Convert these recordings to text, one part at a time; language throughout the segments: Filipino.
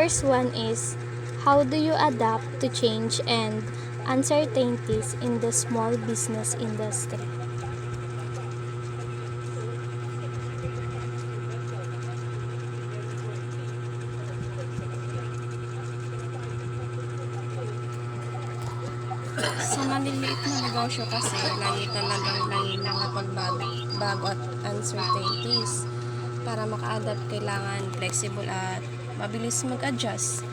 first one is, how do you adapt to change and uncertainties in the small business industry? Sa maliliit na negosyo kasi, lagi talagang nangailangan pagbago at uncertainties. Para maka-adapt, kailangan flexible at mabilis mag-adjust.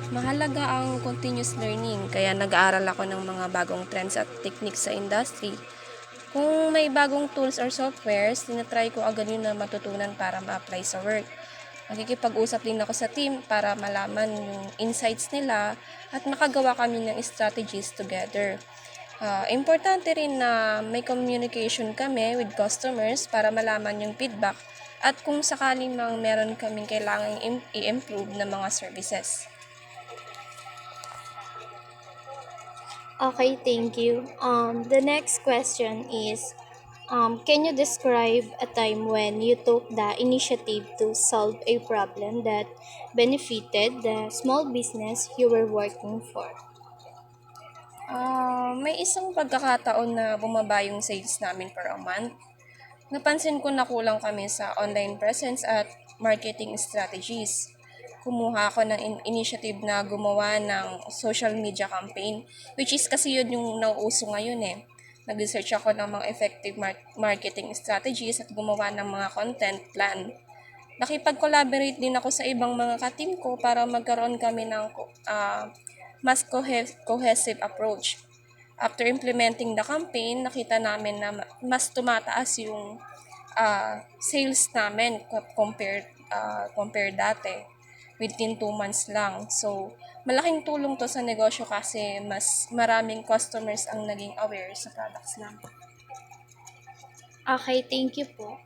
Mahalaga ang continuous learning, kaya nag-aaral ako ng mga bagong trends at techniques sa industry. Kung may bagong tools or softwares, tinatry ko agad yun na matutunan para ma-apply sa work. Nakikipag-usap din ako sa team para malaman yung insights nila at makagawa kami ng strategies together. Importante rin na may communication kami with customers para malaman yung feedback at kung sakaling meron kaming kailangang i-improve na mga services. Okay, thank you. The next question is, can you describe a time when you took the initiative to solve a problem that benefited the small business you were working for? May isang pagkakataon na bumaba yung sales namin for a month. Napansin ko na kulang kami sa online presence at marketing strategies. Kumuha ako ng initiative na gumawa ng social media campaign, which is kasi yun yung nauuso ngayon eh. Nag-research ako ng mga effective marketing strategies at gumawa ng mga content plan. Nakipag-collaborate din ako sa ibang mga ka-team ko para magkaroon kami ng mas cohesive approach. After implementing the campaign, nakita namin na mas tumataas yung sales namin compare dati within 2 months lang. So, malaking tulong to sa negosyo kasi mas maraming customers ang naging aware sa products namin. Okay, thank you po.